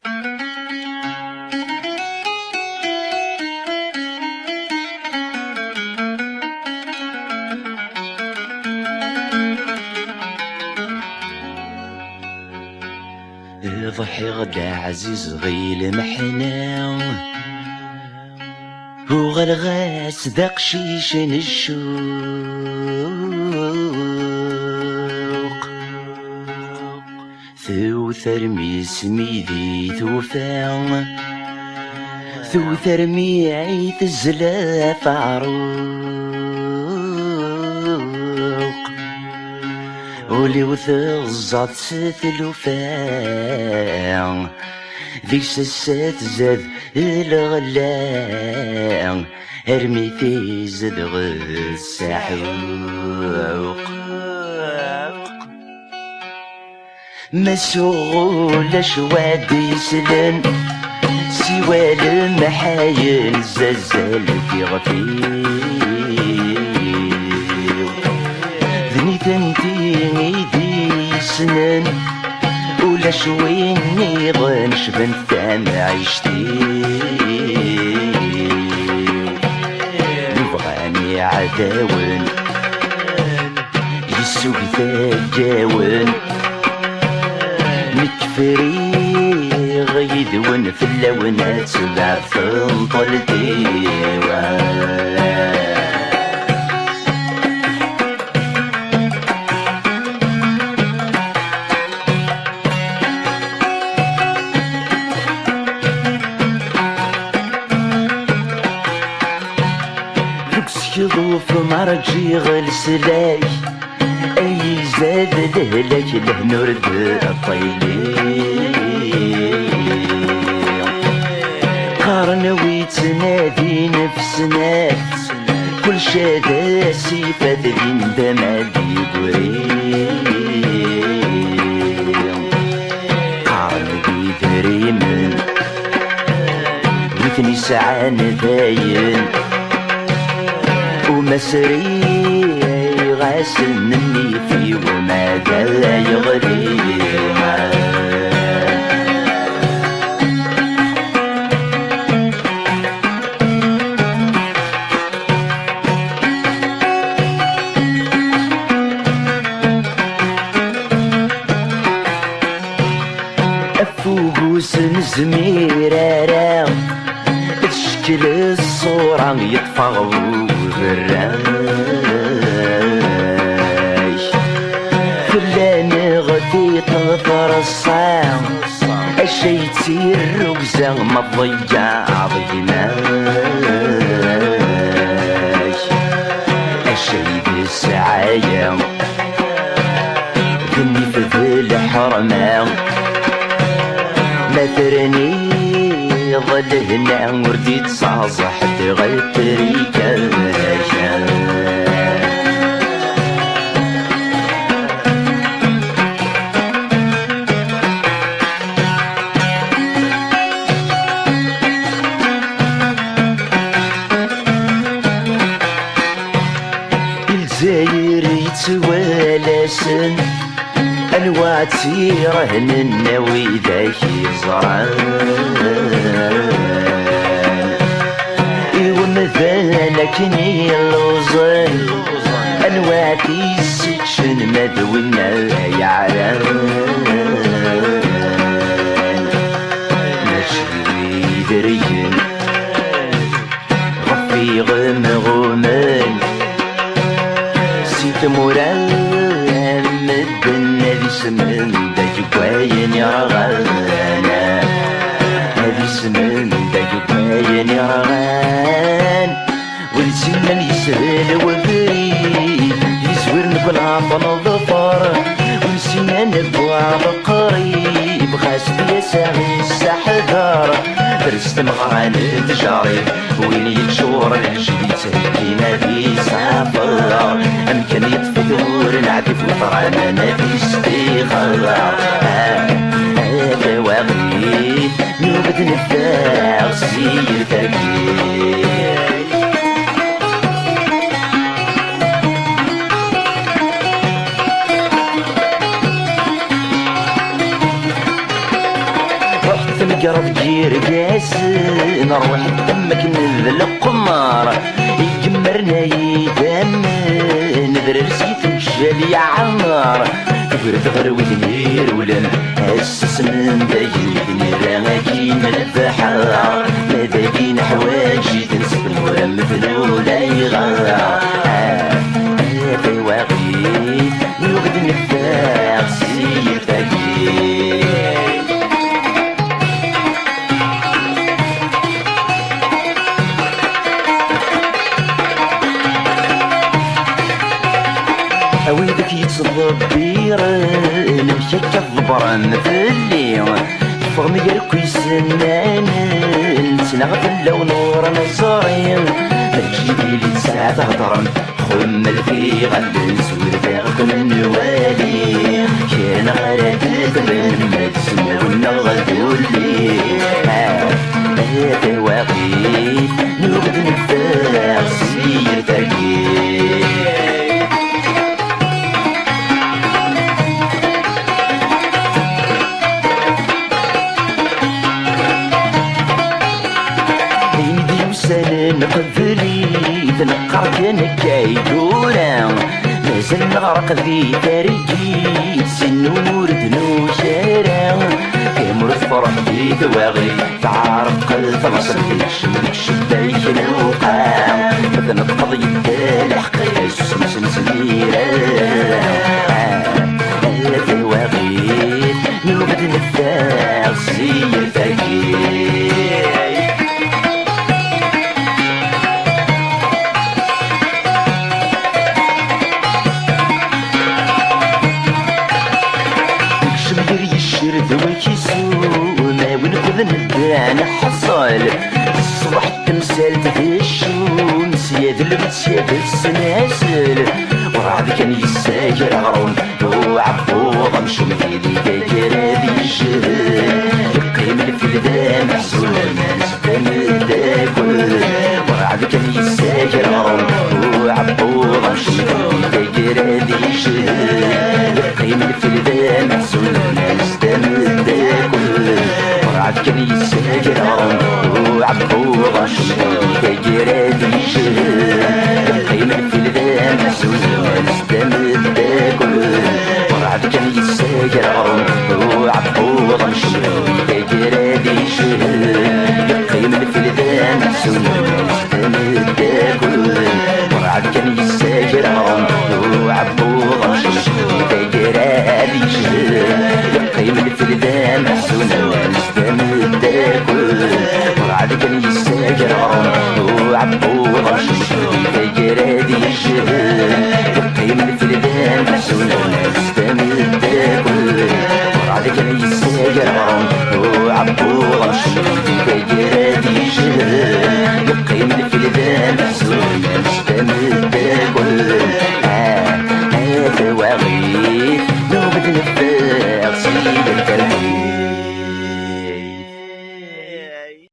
ضحي غدا عزيز غيل محنا وغلغاس داق شيشن الشوق ثوثر ميسمي ذي ثوفا ثوثر ميعي تزلاف عروق ولي وثغزات ستلوفا ذي سسات زاد الغلا ارمي في زدغ السحوق مسؤول شواد يسلم سوى المحاين زلزال في غفير ذني ثنتيني ذي سنن ولا شوي نيضن شبن ثام عيشتي نبغاني عداون يسوق ثجاون مكفري غيدون في اللونات سبع فنطلتي يضوف مرجي غلسلاي اي زاد لهلك له نرد الطيلي قارن ويتنادي نفسنا كل شادا سيفة ذين دمادي بري قارن بيدري من وثني ساعة نباين ومسري غاسل مني في وما قال يغري أفوقوس نزميرارا تشكل الصورة يطفغ بالرايش فلان غدي تظهر الصام الشي تسير ركزة ما تضيع ضيناش الشي ذي السعاية ذني في ذي الحرمان ما ترني ظل هنا وردي تصاصح تغير تريكا الجزاير يتوالسن انواع تيرهن الناوي ذاك يزرعن لكني اللوزن انواع تيسكشن مدونا يعلم ماشي دريين غفي غمغومن سيت مرام مدنا ذي سمن داك كواين يرغانا هذي سمن داك كواين يرغان والسنان يسهل وفريد يزورن بالعطن الظفر والسنان البوعب قريب خاسب يساغي السحذار درست مغران تجاري وين يتشور الجديد تهدينا في سافر أمكن يطفي دور نعدي في وطرانا نادي استيخار هذا وغيد نوبة نفاع سير تاكيد قرب جير قاس نروح دمك نذل القمر يجمرنا يدم نذر رسيت مشالي عمر تقرد غروي نير ولن هسس من دايل نراكي من البحر مداكين حواجي تنسب الورم مثلو لا يغار في واقيت يوقد نفاق سير فاكيت ويدك يتصلب بير نمشي كالضبران في الليل فغم يركو يسنان نسنغ في اللون نور نصرين تجيبي لي ساعة هضرن خمل في غد نسوي فاغك من والي كان غرد تبن ما تسمعونا غدولي هذا واقيت نوقد نفاق سير تاكيد نقذلي تنقر كان كايدورا مازال نغرق ذي تاريجي سنور دنو شارع كامور فرح ذي دواغي تعرق الفرص الشمك شبايك الوقع مثلا تقضي الحق يسوس مسميرا هذا واغيت نوبد نفاق سير فاكير وما ونخذ نبدا نحصل الصبح التمثال تدشوم سياد المتسياد السناسل ورعد كان يساجر غرون وعبوض مشوم في ذي كرادي الجهل يقيم الفلدان محسول ما نسبان تاكل ورعد كان يساجر غرون وعبوض مشوم في ذي كرادي الجهل يقيم الفلدان محسول ما نسبان كان يساجر وعبوض شمعي كجرادي الجهل قيمة في الذان محسوس ونستمد تاكل ورعد كان يساجر وعبوض شمعي كجرادي الجهل قيمة في الذان محسوس ونستمد تاكل ورعد كان يساجر وعبوض شمعي كجرادي الجهل قيمة في الذان محسوس ورعد كان يساجر وعبوض شمشي جرادي الجهل يقيم في الذان محسون ونستمد تاكل ورعد كان يساجر وعبوض شمشي